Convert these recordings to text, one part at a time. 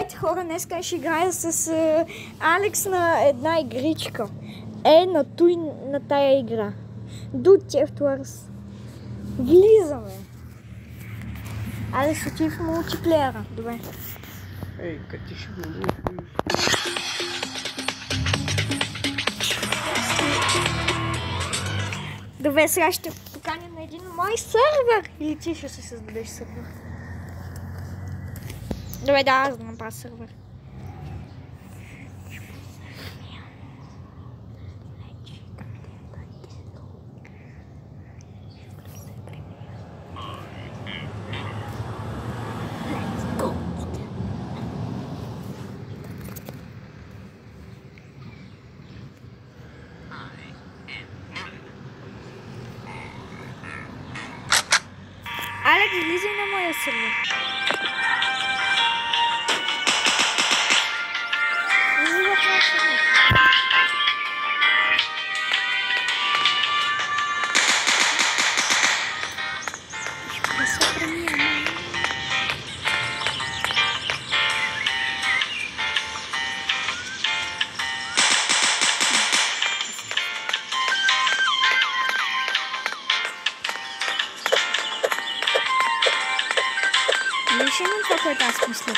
Здравейте хора, днес ще играя с Алекс на една игричка. На той на тая игра. Do Theft Wars. Влизаме. Алекс отива в мултиплеера. Добре. Ей, къде ще го Добре, сега ще поканя на един мой сървър. Или ти ще се създадеш сървър. Добре, да, аз да направя сървър. Алекс, влизай на моя сървър. Решим това, което аз мисля.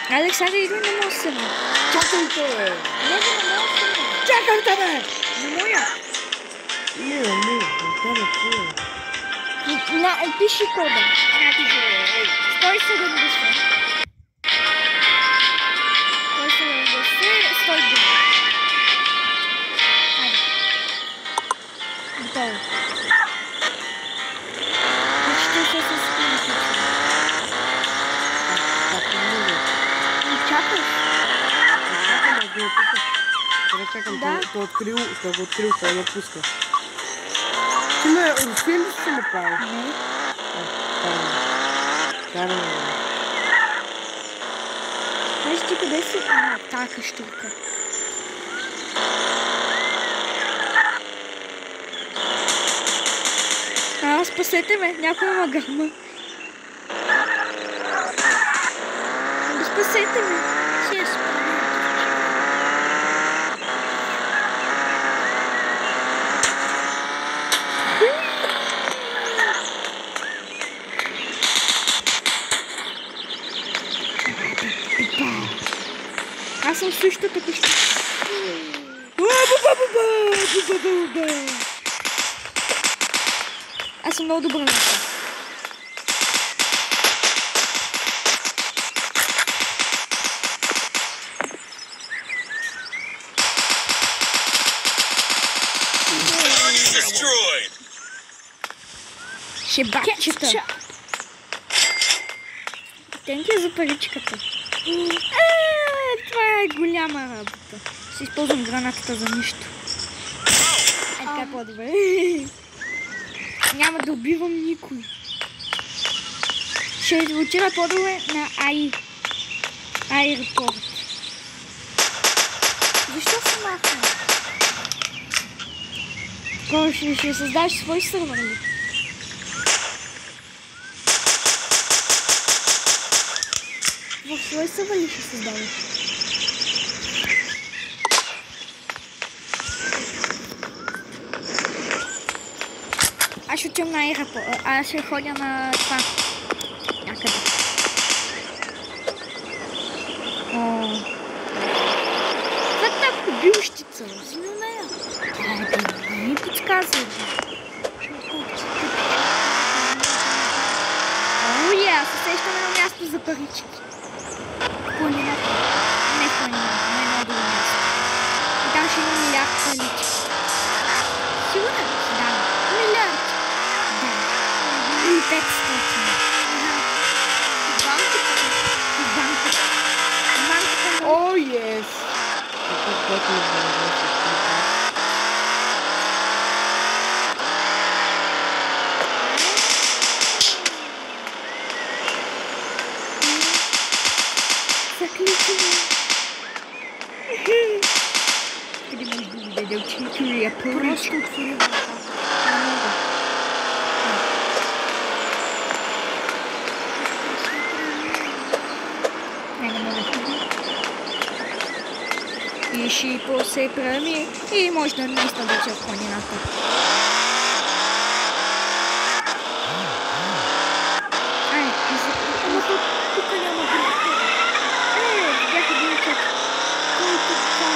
Алекс, айде идвай на моя сървър. Чакам те, бе! Не, на моя сървър. Чакам те, бе! На моя. Не, това е. Пиши кода. 170. 170. Готово. Почти се спи. Чакаш? Чакам, той го открил, той напуска. Ти ме, успя ли си направи? Не. Караме. Знаеш ти къде си? Тая къщурка. Спасете ме, някой ма гърма. Спасете ме. Ще я спомня. Аз съм същата къща. Аз съм много добър на това. Шебачета. Тенки за паричката. Това е голяма работа. Ще използвам гранатата за нищо. Така е по-добре. Няма да убивам никой. Ще отива по-добре на аеропорт. Защо се махна? Кой ще създаш свой сървър ли? В свой сървър ли ще създаваш? Аз ще отивам на аеропорт. Аз ще ходя на това. Някъде. Това е тази кобилщица. Взими нея. Не ми подсказвай. Аз се сещам едно място за парички. Планината. Не планината, не едно друго място. И там ще има милиард парички. Сигурен? Да. Милиард. И 500. Банката. О, ес! Какъв Заключение. Къде може да ви даде ученики? Просто отвори врата. реши по се преми и може да наистина да отида в планината. Ама тук няма град. Бях един чак. Който там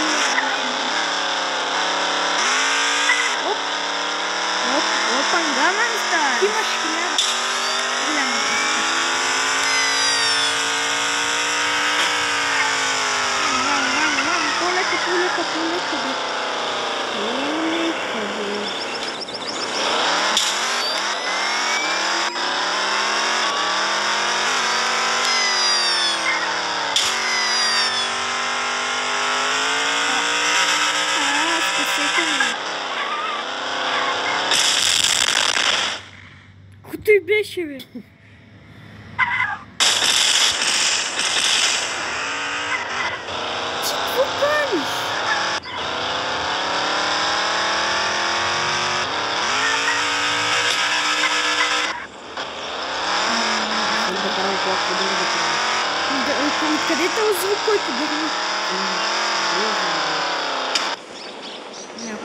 Опангана стар. Ти имаш 1000. Голяма. Мам, полека. Ти беше, бе. Ти какво правиш? Къде е този звук, който дърви?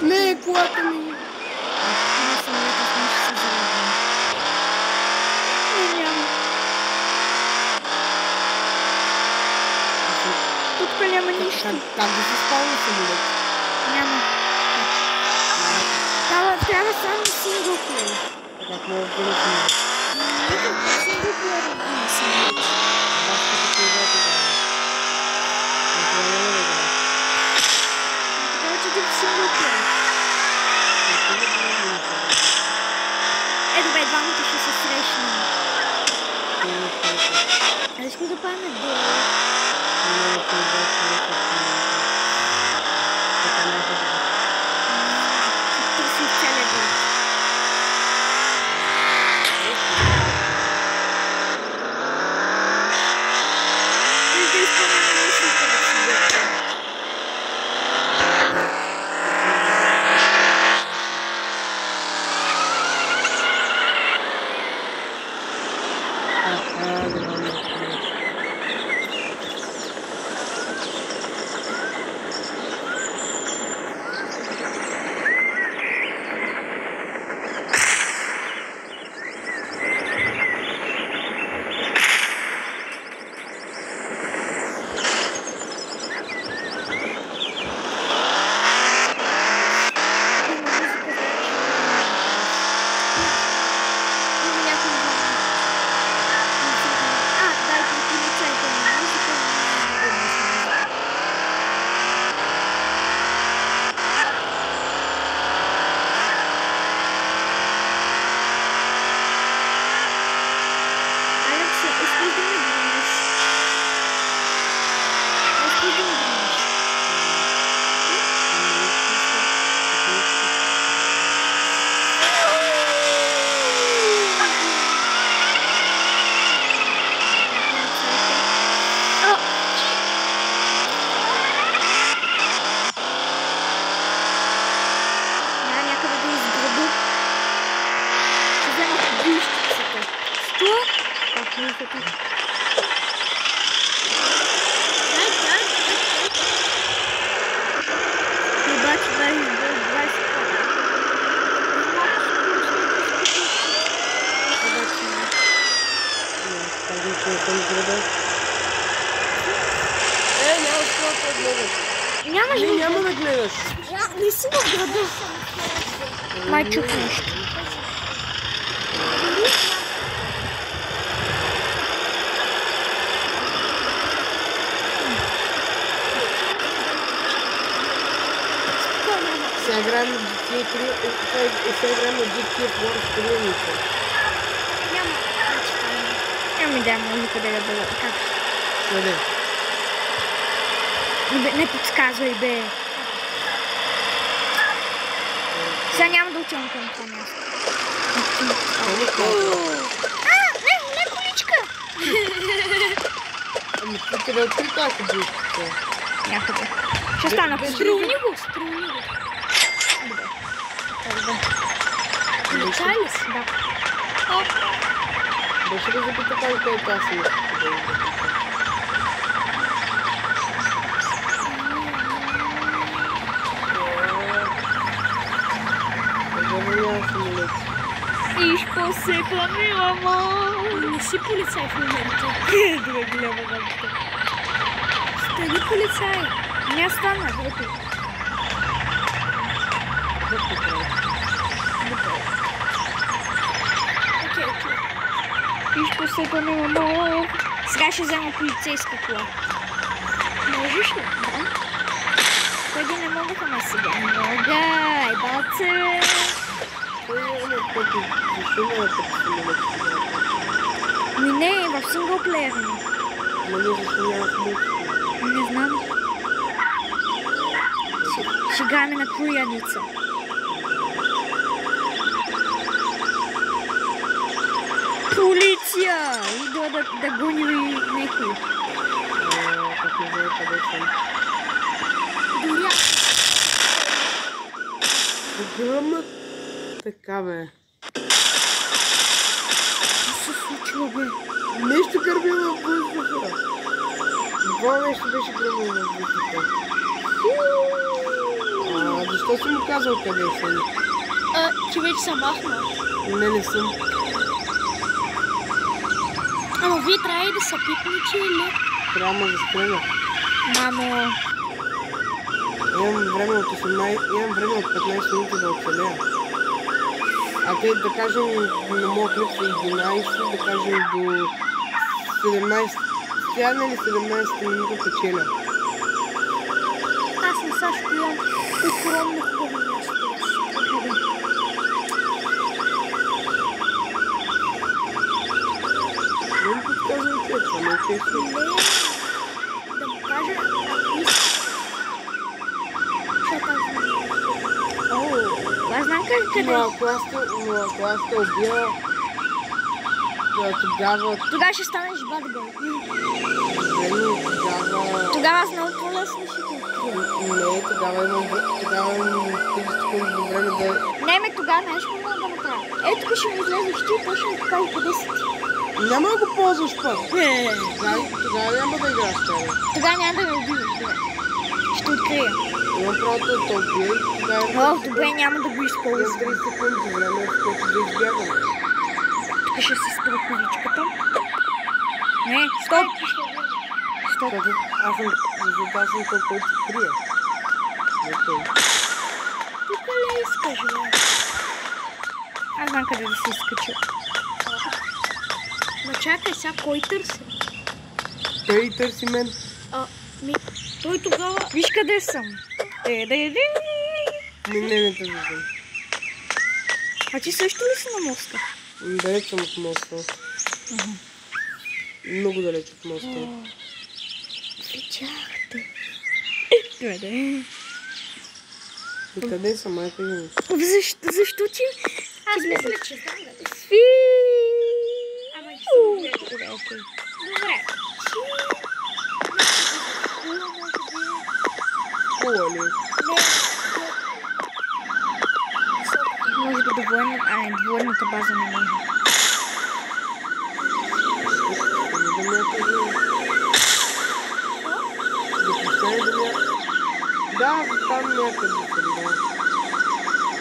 Не, колата ми. Тук няма нищо. Как да се спалва самолет? Няма. Трябва само синглплеер. Как мога да не снимат? Синглплеер има самолет. Аз като поиграти да. Това няма да игра. Трябва, че ти в синглплеер. Добре, двамата ще се срещнем. Искам да правим дуел. Търси целия дуел. Да изпълняваме мислите да си дуел. Няма да гледаш. Не си в града. Май чух нещо. Сега играем на GTA War в приемница. Няма да може къде да бъде. Как? Къде? Не подсказвай, бе. Сега няма да отивам към това място. Не количка! Ами ти къде открита, ако будеш? Някъде. Ще стана по стрелни го. Добре. Лича ли си? Да. Беше ли запита колко е каси? няма самолет. Иш посекла ми, мама. Не си полицай в момента. Добре, голяма работа. Стани полицай. Не стана, ето. Окей. Иш посекла ми, мама. Сега ще взема полицейска кола. Можеш ли? Да. Преди не могаха ме сега. Мога, ай баце. Защо няма такъв самолет? Ми не, в синглплеер ми. Нали защо няма самолет? Не знам. Ще играем на крояница. Полиция! Идва да гони някой. Как не знае къде съм. Горя. Гръмът. Така бе. Какво се случва, бе? Нещо гърби във въздуха. Това нещо беше гръмно във въздуха. Защо си му казал къде съм? Ти вече съм махнал. Не съм. Ама вие трябва и да са пикничи или? Трябва да спреме. Мамо, Имам време от 15 минути да оцелея. А те, да кажем, на моят клип са 11, да кажем до 17. Сега или 17 минути печеля. Аз не са ще имам огромно хубаво място. Не ми подказвайте, това не е често. Не, да му кажа, ако искаш. Защото аз знам къде. Но ако аз те убия, тогава... тогава ще станеш бадгъл. Тогава аз много по-лесно ще го открия. Не, тогава имам 30 секунди до време да... Не, ме тогава нещо мога да направя. Ето тук ще ми излезеш ти и точно така и къде си ти. Няма да го ползваш път. Тогава няма да играш това. Тогава няма да ме убиеш, добре. Ще открия. Имам правото да те убия и тогава... О, добре, няма да го Имам използвам. 30 секунди време, в което да избягам. Тук ще си спра количката. Не, стоп! Стоп. Защото аз съм този, който крия. Не той. Тук ли искаш, бе? Аз знам къде да се изкача. Ма чакай сега, кой търси? Той търси мен. Той тогава... Виж къде съм. Не търси съм. А ти също ли си на моста? Далеч съм от моста. Много далеч от моста. Видяхте. Къде? И къде съм, майка ми? Защо ти? Аз мисля, че знам да. Сви! Ама ще съм гледал. Добре, окей. Добре. Кола ли? Може би до военната... до военната база не може. Да някъде... Да постане да някъде... Да, там някъде съм, да.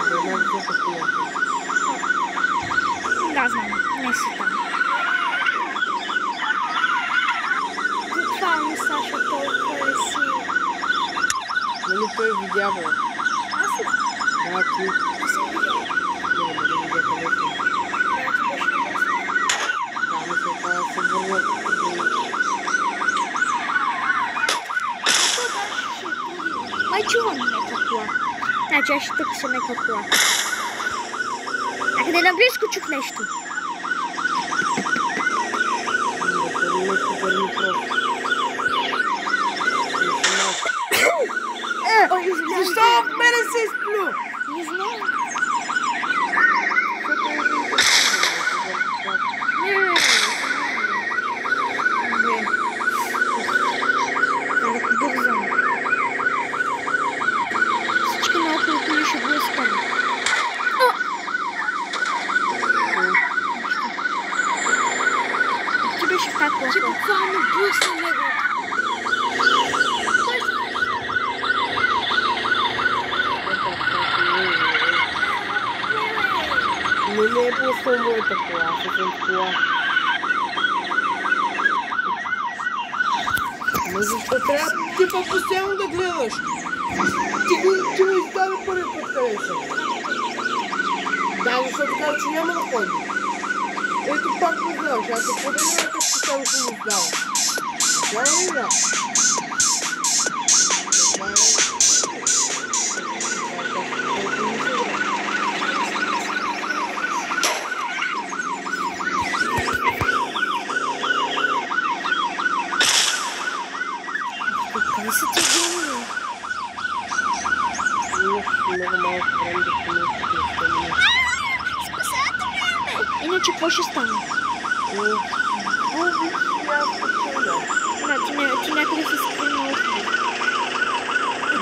За една висока кола. Да, знам. Не си там. Буквално, Саша, толкова е си. Нали той видя, бе? Аз ли? Да, ти. Не съм видял. Не, да видя къде съм. Да, мисля, това се върна. Май чувам някаква кола. Значи аз ще търся някаква кола. А къде наблизко чух нещо? Защо в мене се изплю? Не знам. Трябва да побързам. Всички наоколо коли ще блъскам. Ти беше в тази кола. Ти буквално блъсна него. не съм моята кола, аз съм кола. Но защо трябва ти пък постоянно да гледаш? Ти го издаде първи път къде са. Да, защото казва, че няма да ходи. Ето пак го гледаш, аз се поделя, как ще само се го издава. Няма ли да? Къде са ти гуми? Много малко време да помислите. Спасете ме! Иначе какво ще стане? Ти някъде се скри на остров.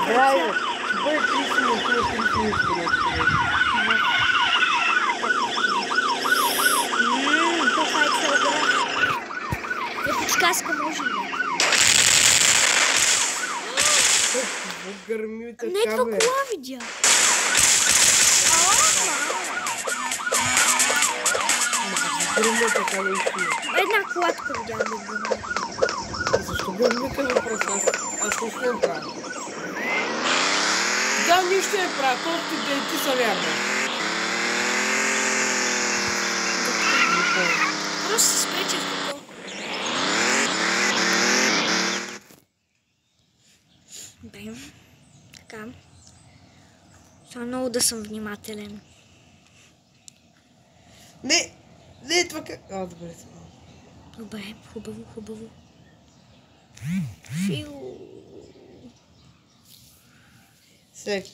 Браво! Ще бъде 30 минути. Това е целта. Е, подсказка може ли? Гърми така, Не, това бе. кола видя. Гърми така наистина. Една кола тук видя да гърми. Защо гърмите въпрос? Аз нищо не правя. Да, нищо не правя. Колкото да и ти са вярно. Просто се спрече в какво. Добре. Така. Трябва много да съм внимателен. Не, това как... добре. Добре, хубаво. Фиу. Сега.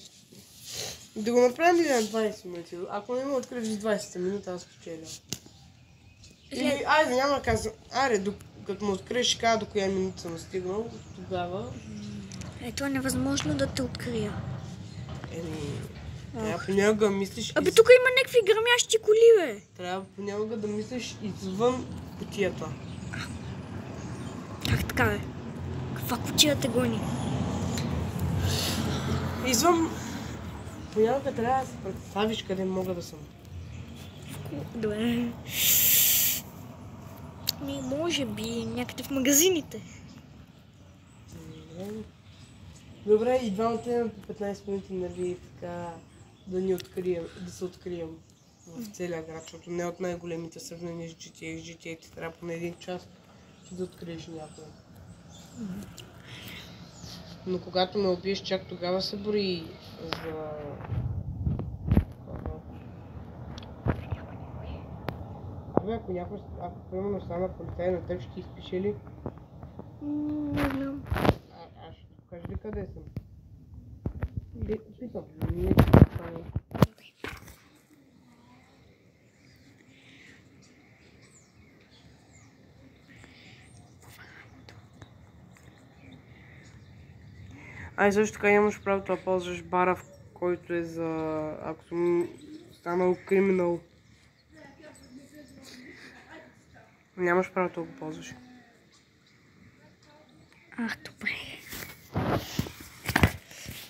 Да го направим ли на 20 минути? Ако не ме откриеш 20 минути, аз спечеля. Или, айде, няма да казвам. Айде, като му откриеш, ще кажа до коя минута съм стигнал, тогава... Ето е невъзможно да те открия. Трябва понякога да мислиш... Абе, тук има някакви гърмящи коли, бе. Трябва понякога да мислиш извън кутията. Как така, бе? Каква кутия те гони? Извън... Понякога трябва да се представиш къде мога да съм. Добре. Може би някъде в магазините. Добре, и двамата имаме по 15 минути, нали, така, да се открием в целия град, защото не от най-големите сравнения с GTA. С GTA ти трябва поне един час, че да откриеш някой. Но когато ме убиеш, чак тогава се брои за... Абе, ако примерно стана полицай на теб, ще ти изпише ли? Не знам. Аз ще ти покажа ли къде съм? Питам. Не, Ай, също така нямаш правото да ползваш бара, в който е за... ако съм станал криминал. Нямаш правото да го ползваш. Добре.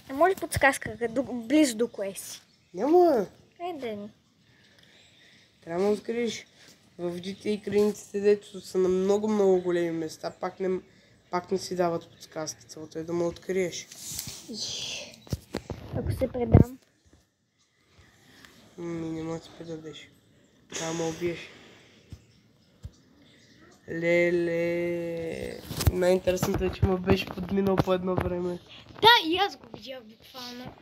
Не може подсказка, близо до кое си. Няма. Ден. Трябва да откриеш в GTA краниците, дето са на много големи места, пак не си дават подсказки. Целта е да ме откриеш. Ако се предам. Не може да се предадеш. Трябва да ме убиеш. Леле. Най-интересното е, че ме беше подминал по едно време. Да, и аз го видях буквално.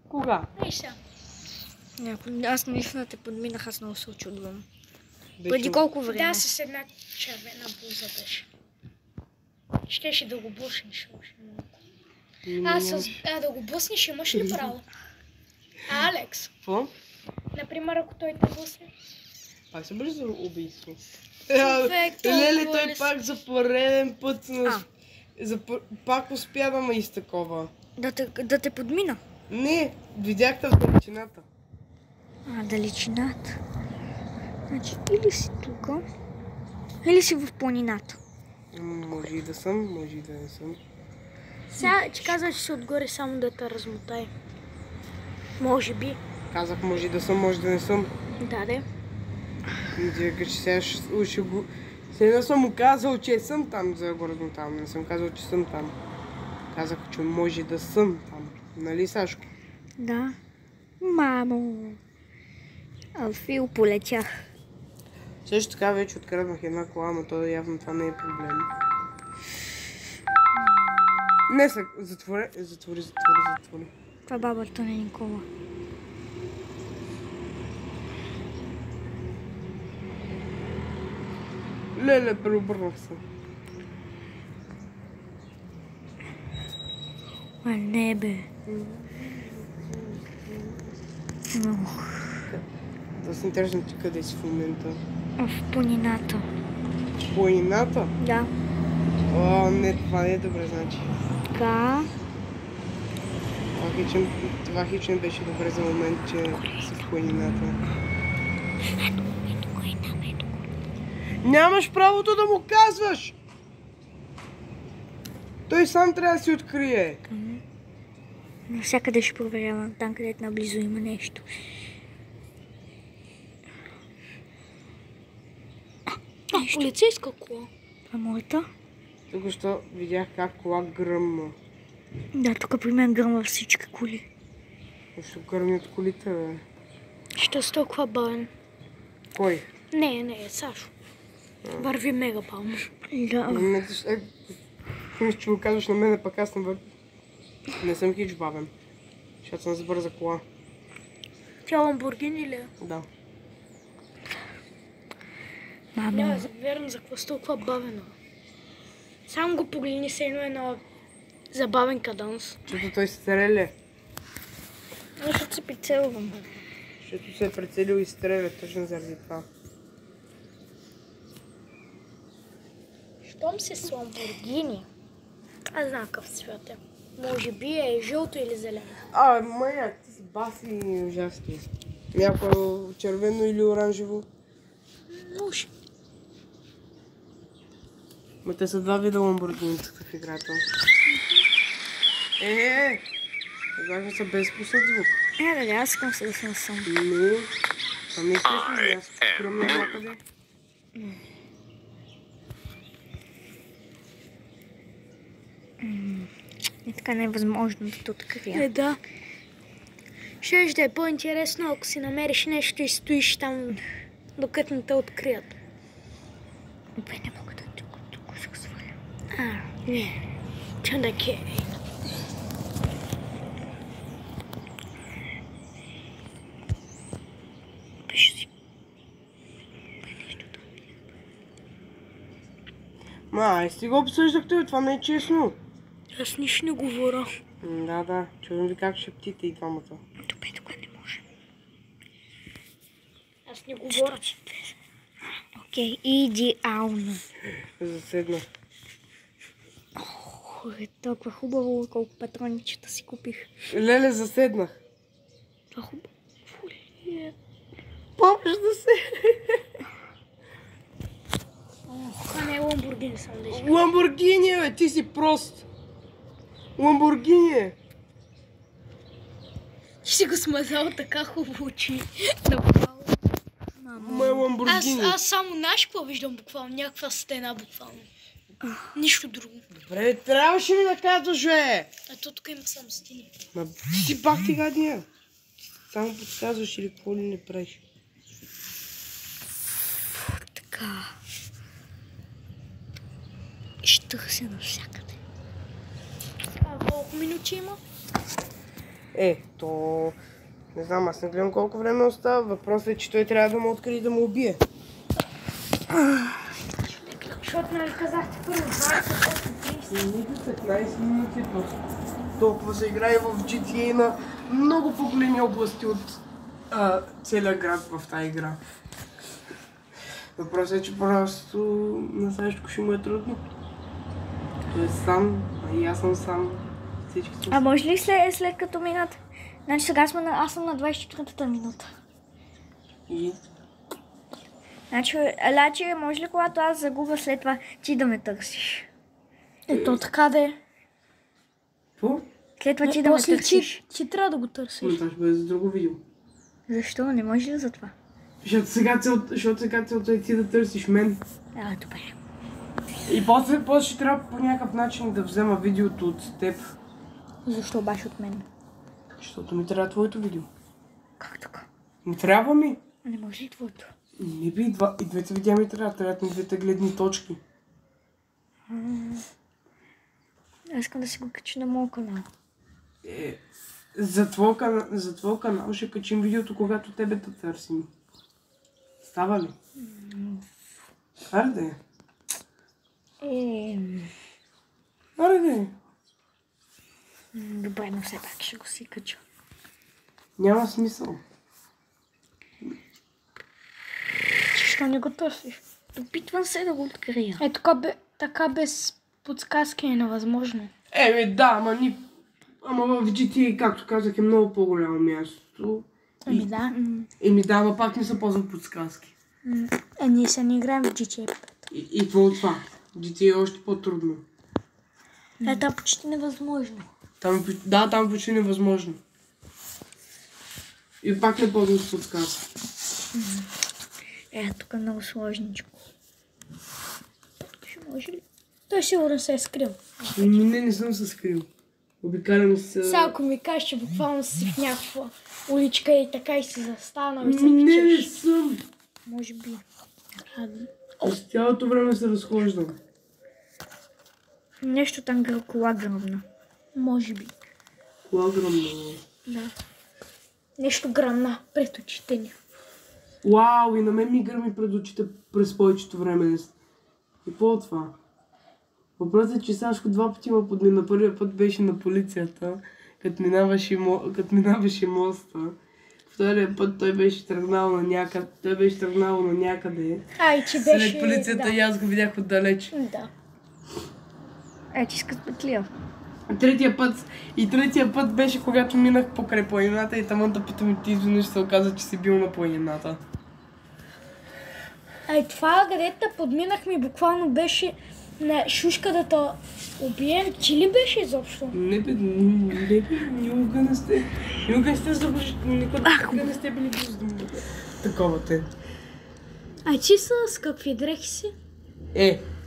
Кога? Ей сега. Аз наистина те подминах, аз много се очудвам. Беше- Преди колко време? Да, с една червена блуза беше. Щеше да го блъснеш още малко. Да го блъснеш, имаш ли право? Алекс, Какво? например, ако той те блъсне. Пак се беше за убийство. Човек, Леле, толкова той ли пак за пореден път пак успя да ме изтакова. Да те подмина? Не, видяхте в далечината. Далечината. Значи, или си тук, или си в планината. Може и да съм, може и да не съм. Сега, че казваш, че си отгоре само да те размотай. Може би. Казах, може и да съм, може да не съм. Да, де. И ти вика, че сега ще го... Сега съм му казал, че съм там за городно там. Не съм казал, че съм там. Казах, че може да съм там. Нали, Сашко? Да. Мамо. Алфил, полетях. Също така вече откраднах една кола, но то явно това не е проблем. Не са, затвори. Това бабата на Никола. Леле, преобърнах се. А не бе. Да се интересно ти къде си в момента. В планината. Планината? Да. О, не, това не е добре, значи. Така. Това хич не беше добре за момент, че си в планината. Нямаш правото да му казваш! Той сам трябва да си открие. Навсякъде ще проверявам, там където наблизо има нещо. Полицейска кола. Това моята? Тук що видях как кола гръмна. Да, тук при мен гръмва всички коли. Ще гърми от колите, бе. Ще си толкова бавен. Кой? Не, Сашо. Върви мега бавно. Да. Мисля, че го казваш на мене, пък аз не съм хич бавен. Защото съм с бърза кола. Тя Ламборгини ли е? Да. Мамо. Няма да вярвам за какво си толкова бавена. Само го погледни се едно на забавен каданс. Защото той се стреля. Защото се прицелвам. Защото се е прицелил и стреля точно заради това. Щом се с Ламборгини, аз знам какъв свят е. Може би е жълто или зелено. Мая, ти си баси ужасни. Някое червено или оранжево. Може. Ма те са два вида ламборгиница в играта. Важно са без пуснат звук. Да, аз искам се да съм сам. Не, това не е късно, аз спирам на някъде. И така не е възможно да те открия. Да. Ще да е по-интересно, ако си намериш нещо и стоиш там, докато не те открият. Бе, не мога да тук се сваля. Не. Чандаке. Беше си. Стига обсъждахте, това не е честно. Аз нищо не говоря. Да, чувам ви как шептите и двамата. Добре, тук не може. Аз не говоря. Окей, идеално. Заседнах. Е толкова хубаво, колко патроничета си купих. Леле, заседнах. Това хубаво. Помниш да се... Това не е Ламборгини, само да изглежда. Ламборгини, бе, ти си прост. Ламборгини. Ти си го смазал така хубаво, че направо. Ма е Ламборгини. Аз само знаеш какво виждам буквално? Някаква стена буквално. Нищо друго. Добре, трябваше ми да казваш, бе. Ето тук има само стени. Ма ти си бах ти гадния. Само подсказваш или какво ли не правиш. Така. Ще търся навсякъде. Колко минути има? То... Не знам, аз не гледам колко време остава. Въпросът е, че той трябва да му открие и да му убие. Защото нали казахте първо 20-30. 15 минути. Толкова се играе в GTA на много по-големи области от целия град в тази игра. Въпросът е, че просто на Сашко ще му е трудно. Той е сам, а и аз съм сам. Всички са. А може ли след като минат? Значи сега аз съм на 24-та минута. И? Значи, може ли когато аз загубя след това, ти да ме търсиш? Ето така да е. Какво? След това ти да ме търсиш. Ти трябва да го търсиш. Това ще бъде за друго видео. Защо? Не може ли за това? Защото сега целта е ти да търсиш мен. Добре. И после ще трябва по някакъв начин да взема видеото от теб. Защо баш от мен? Защото ми трябва твоето видео. Как така? Не трябва ми. Не може ли твоето? Не би, и двете видеа ми трябват ми двете гледни точки. Аз искам да си го кача на моят канал. За твой канал ще качим видеото, когато тебе те търсим. Става ли? Арде. Арде. Добре, но все пак ще го си кача. Няма смисъл. Защо не го търсиш? Опитвам се да го открия. Така без подсказки е невъзможно. Да, ама в GTA, както казах, е много по-голямо място. Да. Да, ама пак не се ползват подсказки. Ние се не играем в GTA 5. И какво от това? GTA е още по-трудно. Това е почти невъзможно. Там е почти невъзможно. И пак не ползвам с подсказки. Тук е много сложничко. Ще може ли? Той сигурно се е скрил. Не съм се скрил. Обикалям се... Сега ако ми кажеш, че буквално си в някаква уличка и така и си застанал и се Не пичеш. съм. Може би. С цялото време се разхождам. Нещо там кола гръмна. Може би. Кола гръмна. Да. Нещо гръмна пред очите ни. Вау, и на мен ми гръми пред очите през повечето време. И по от това? Въпросът е, че Сашко 2 пъти ме подмина. Първият път беше на полицията, като минаваше моста. Втория път той беше тръгнал на някъде. И че беше... След полицията и аз го видях отдалеч. Да. Ти искаш петлия. Третия път беше когато минах покрай планината и там да питам и ти изведнъж се оказа, че си бил на планината. Това, където подминахме, буквално беше на шушка да те убием. Ти ли беше изобщо? Никога не сте били близо до мен. Такова те. Ти с какви дрехи си?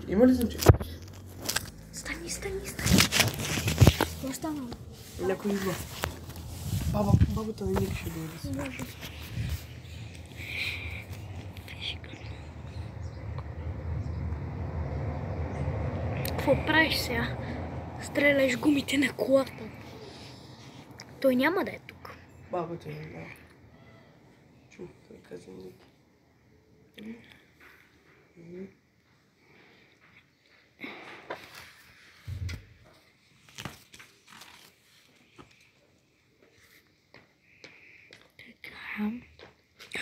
Има ли значение? Стани. Какво стана? Някой идва. Бабата на Ник ще дойде. Може. Какво правиш сега? Стреляш гумите на колата. Той няма да е тук. Бабата е, да. Чу, той каза Ник.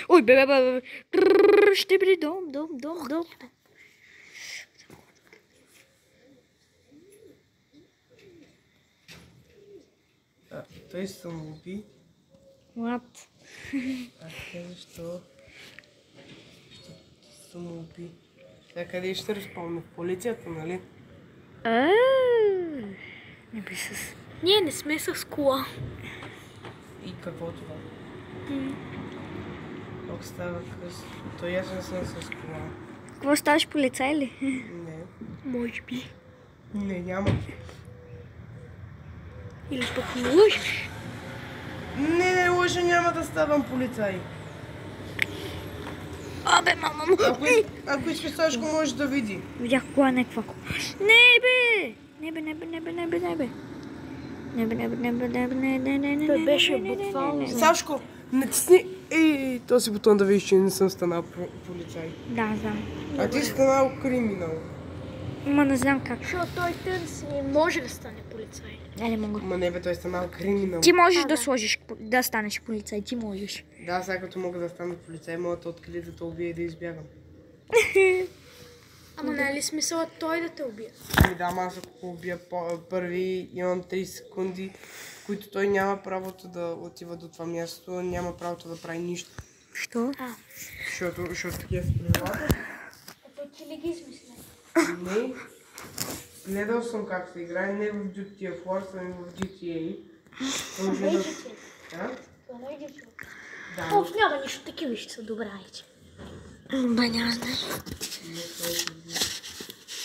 Ой, бе. Ще бъде дом. Той се самоуби. What? Защо се самоуби? Сега къде ще разпомня? В полицията, нали? Не би с... Ние не сме с кола. И какво това? Тук става късно. Той аз не съм с кола. Какво ставаш, полицай ли? Не. Може би. Не, няма. Или пък не лъжеш. Не лъжа, няма да ставам полицай. Абе, мамо. Ако искаш, Сашко може да види. Видях кола някаква. Не бе. Той беше буквално. Сашко, натисни този бутон да видиш, че не съм станал полицай. Да, знам. А ти си станал криминал. Ма не знам как. Защото той търси, може да стане полицай. Не мога. Ма не бе, той е станал криминал. Ти можеш да сложиш, да станеш полицай, ти можеш. Да, сега като мога да стана полицай, мога да открие да те убия и да избягам. Ама нали смисълът той да те убие? Да, аз ако убия първи, имам 30 секунди, в които той няма правото да отива до това място, няма правото да прави нищо. Що? Защото такива са правилата. Той ти ли ги измисля? Не. Гледал съм как се играе, не в GTA Force, ами в GTA. GTA. А? Това не е GTA. Да. О, няма нищо, такива ще са добраете. Няма.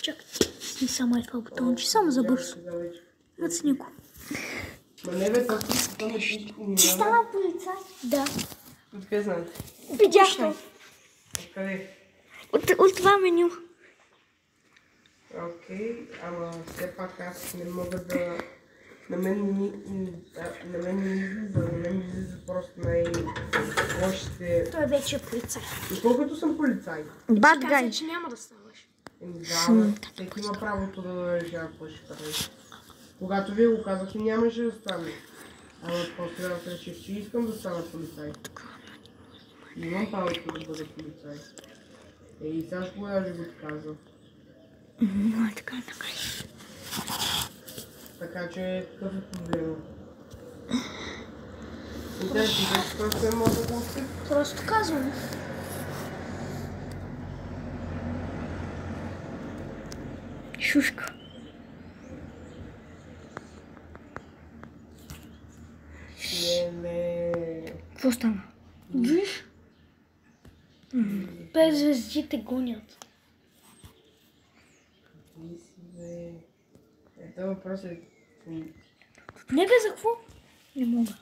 Чакай, си само е това бутонче, само за бързо. Мъцни го. Ма не бе, това не пише. Ти стана полицай? Да. Откъде знаете? Видях той. Откъде? От това меню. Окей, ама все пак аз не мога да... На мен не излиза просто най-лошите... Той вече е полицай. И колкото съм полицай. Bad Каза, guy. че няма да ставаш. Да, всеки има правото да решава какво ще прави. Когато вие го казахте, нямаше да стане. Ама после аз реших, че искам да стана полицай. Имам правото да бъда полицай. И Сашко даже го каза. Така. Така че какъв е проблема? И да, ти вече просто е може да го успи. Просто казвам. Шушка. Не. Какво стана? Виж? 5 звездите гонят. Ето въпрос е... Не бе, за какво? Не мога.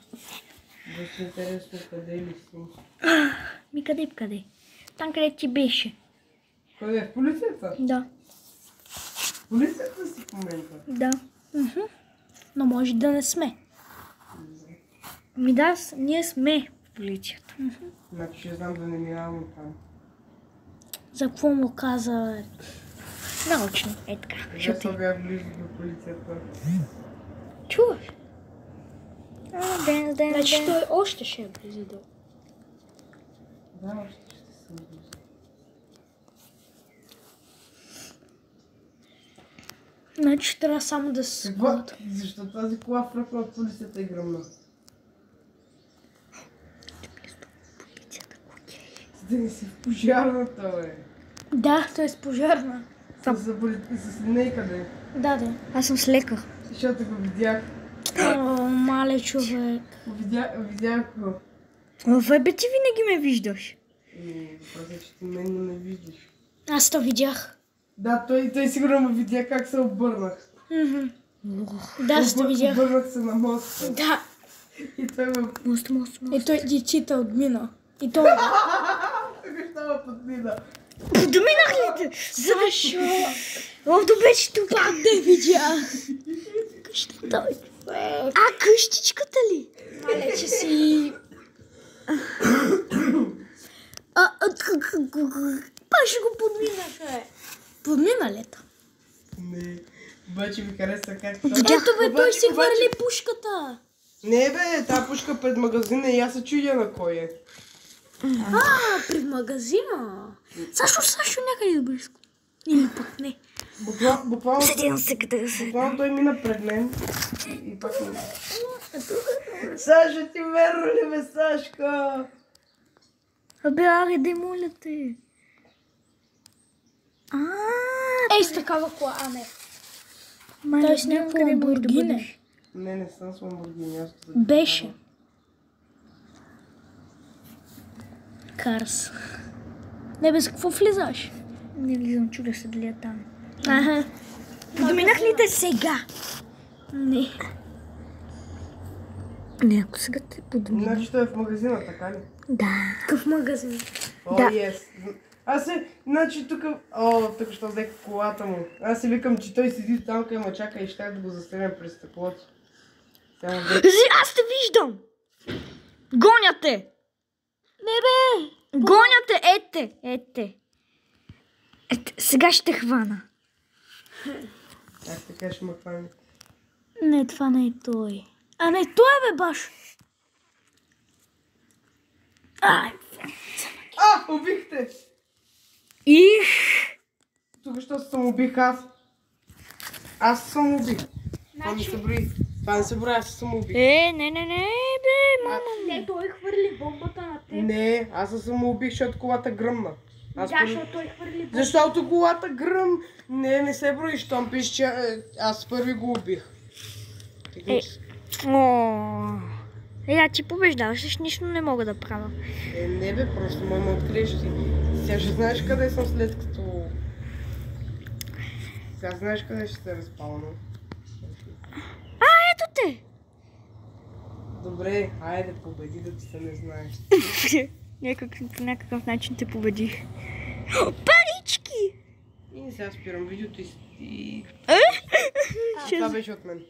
Беше интересно къде ли си? Ми къде? Там къде ти беше. Къде? В полицията? Да. В полицията си в момента? Да. Но може да не сме. Ми да, ние сме в полицията. Значи ще знам да не минавам там. За какво му каза? Научно. Е така. Защо бях близо до полицията? Чуваш? Ден. Значи той още ще е близо до. Да, още ще съм близо. Значи трябва само да се Какво? складат. Защо тази кола фръкна от полицията и гръмна? За да не си в пожарната, бе. Да, той е с пожарна. С линейка, Да. Аз съм с лекар. защото го видях. О, мале човек. Видях го. Бе, ти винаги ме виждаш. Просто, че ти мен не ме виждаш. Аз то видях. Да, той сигурно ме видя как се обърнах. Да, аз то видях. Обърнах се на моста. Да. И той ме... Мост. И той дечита отмина. И той... Тук ще ме подмина. Подминах ли те? Сашо! Добечето Как да видя? къщата. Къщичката ли? Мале, че си... Пак ще го подминаше. Подмина ли? Не. Обаче ми хареса как... Ето бе, той си хвърли пушката. Не бе, тази пушка пред магазина и аз се чудя на кой е. Пред магазина. Сашо някъде близко. Или пък не. Буквално Седям се къде се. буквално той мина пред мен и пак не... Сашо, ти верно ли бе, Сашко? Аре, дай моля те. Ей, с такава кола, не. Той с някакво Ламборгини. Не съм с Ламборгини. Беше. Карс. Не, без какво влизаш? Не влизам, чудя се дали е там. Аха. Подминах ли те сега? Не. Не, ако сега те подмина. Значи той е в магазина, така ли? Да. Какъв магазин? О, Да. ес. Значи тук що взех колата му. Аз си викам, че той седи там, къде ме чака и щях да го застрелям през стъклото. Аз те виждам! Гоня те! Не бе! Гоня те! Ете! Сега ще хвана. Как така ще ме хване? Не, това не е той. А не, той е бе баш. Убихте! Их! Тук що съм убих аз. Аз съм убих. Това не се брои. Аз съм убих. Не, бе, мама. Не, той хвърли бомбата на теб. Не, аз съм убих, защото колата гръмна. Защото той хвърли бомбата. Защото колата гръм... Не се брои, щом пише, че аз първи го убих. Я ти побеждаваш, нищо не мога да правя. Не бе, просто ме откриеш ти. Сега ще знаеш къде съм след като... Сега знаеш къде ще се разпална. Ето те! Добре, айде победи да ти се не знаеш. По някакъв начин те победих. Парички! И сега спирам видеото и... Ще- Това беше от мен.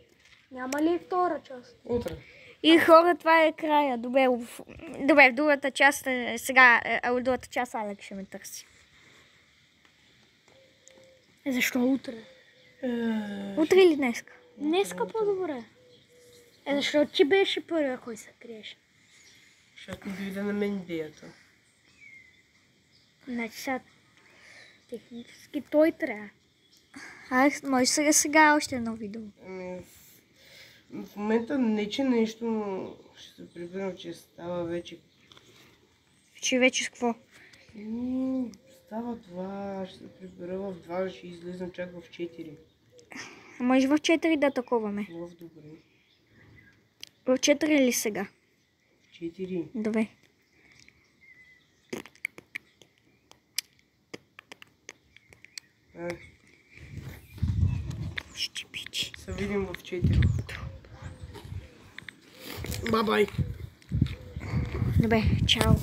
Няма ли втора част? Утре. И хора, това е края. Добре, в другата част сега, в другата част Алекс ще ме търси. Защо утре? Утре или днеска? Днеска по-добре. Защото ти беше първия, кой се криеше. Защото ми дойде на мен идеята. Значи сега технически той трябва. Алекс, може сега още едно видео. В момента не че нещо ще се прибирам, че става вече. Че вече с какво? Става 2, ще се прибера в 2, ще излизам чак в 4. Може в 4 да таковаме. В добре. В 4 или сега? 4. Добре. Ще пичи. Се видим в 4. Бай-бай. Добре, чао.